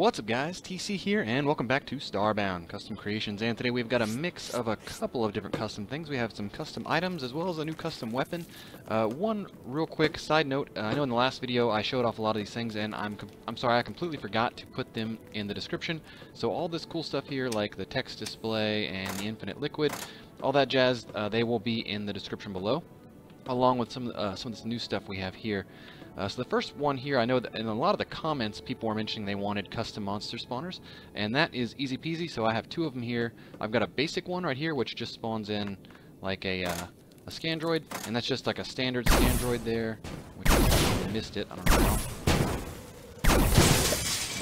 What's up guys, TC here, and welcome back to Starbound Custom Creations. And today we've got a mix of a couple of different custom things. We have some custom items as well as a new custom weapon. One real quick side note, I know in the last video I showed off a lot of these things, and I'm sorry, I completely forgot to put them in the description. So all this cool stuff here, like the text display and the infinite liquid, all that jazz, they will be in the description below, along with some of this new stuff we have here. So the first one here, I know that in a lot of the comments people were mentioning they wanted custom monster spawners, and that is easy peasy. So I have two of them here. I've got a basic one right here which just spawns in like a Scandroid, and that's just like a standard Scandroid there, which I missed it, I don't know how.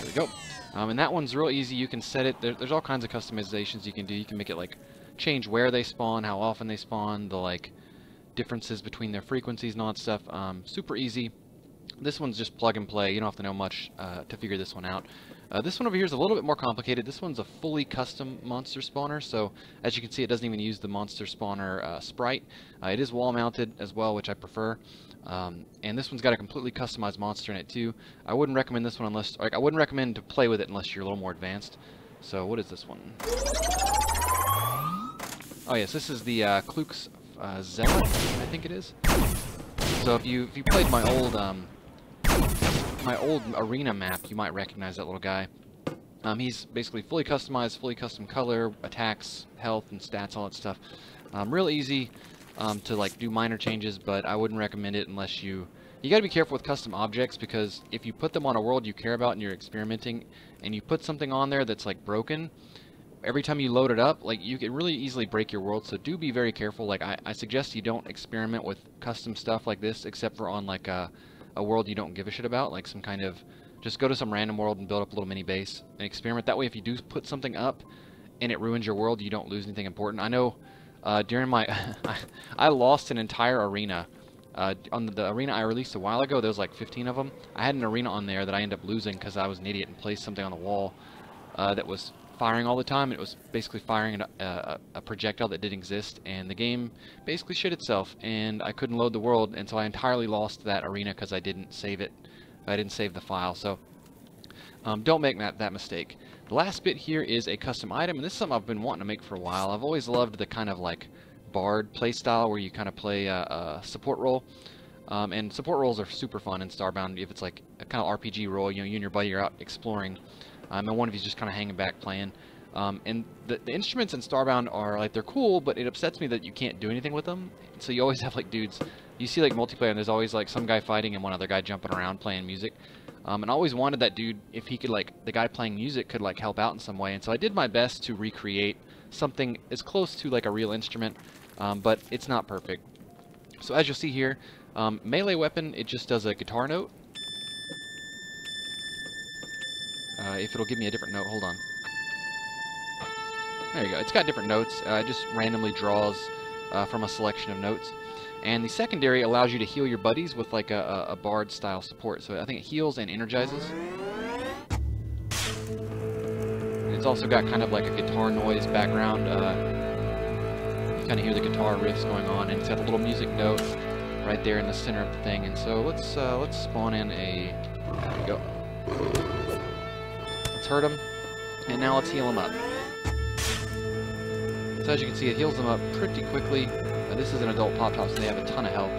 There we go. And that one's real easy. You can set it, there's all kinds of customizations you can do. You can make it like change where they spawn, how often they spawn, the like differences between their frequencies and all that stuff. Super easy. This one's just plug and play. You don't have to know much to figure this one out. This one over here is a little bit more complicated. This one's a fully custom monster spawner, so as you can see it doesn't even use the monster spawner sprite. It is wall mounted as well, which I prefer. And this one's got a completely customized monster in it too. I wouldn't recommend this one unless, like, I wouldn't recommend to play with it unless you're a little more advanced. So what is this one? Oh yes, this is the Kluk's Zealot, I think it is. So if you played my old arena map, you might recognize that little guy. He's basically fully customized, fully custom color, attacks, health, and stats, all that stuff. Real easy to like do minor changes, but I wouldn't recommend it unless you gotta be careful with custom objects, because if you put them on a world you care about and you're experimenting, and you put something on there that's like broken, every time you load it up, like, you can really easily break your world. So do be very careful. Like, I suggest you don't experiment with custom stuff like this, except for on like a world you don't give a shit about, like some kind of, just go to some random world and build up a little mini base and experiment that way. If you do put something up and it ruins your world, you don't lose anything important. I know during my I lost an entire arena on the arena I released a while ago. There was like 15 of them. I had an arena on there that I ended up losing because I was an idiot and placed something on the wall that was firing all the time. It was basically firing a projectile that didn't exist, and the game basically shit itself, and I couldn't load the world, and so I entirely lost that arena because I didn't save it. I didn't save the file. So don't make that mistake. The last bit here is a custom item, and this is something I've been wanting to make for a while. I've always loved the kind of like bard play style where you kind of play a support role. And support roles are super fun in Starbound. If it's like a kind of RPG role, you know, you and your buddy are out exploring, and one of you's just kind of hanging back playing. And the instruments in Starbound are like, they're cool, but it upsets me that you can't do anything with them. So you always have like dudes, you see like multiplayer, and there's always like some guy fighting and one other guy jumping around playing music. And I always wanted that dude, if he could, like, the guy playing music could like help out in some way. And so I did my best to recreate something as close to like a real instrument, but it's not perfect. So as you'll see here, melee weapon, it just does a guitar note. If it'll give me a different note, hold on. There you go. It's got different notes. It just randomly draws from a selection of notes. And the secondary allows you to heal your buddies with like a bard style support. So I think it heals and energizes. And it's also got kind of like a guitar noise background. You kind of hear the guitar riffs going on, and it's got a little music note right there in the center of the thing. And so let's spawn in a. There we go. Let's hurt him, and now let's heal him up. So as you can see, it heals them up pretty quickly. This is an adult pop-top, so they have a ton of health.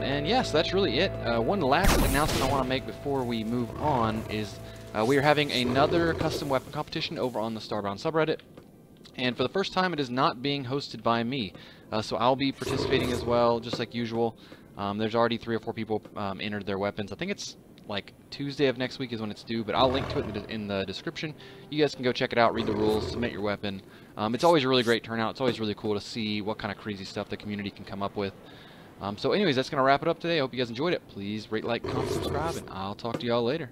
And yes, that's really it. One last announcement I want to make before we move on is we are having another custom weapon competition over on the Starbound subreddit. And for the first time, it is not being hosted by me. So I'll be participating as well, just like usual. There's already 3 or 4 people entered their weapons. I think it's like Tuesday of next week is when it's due, but I'll link to it in the description. You guys can go check it out, read the rules, submit your weapon. It's always a really great turnout. It's always really cool to see what kind of crazy stuff the community can come up with. So anyways, that's going to wrap it up today. I hope you guys enjoyed it. Please rate, like, comment, subscribe, and I'll talk to y'all later.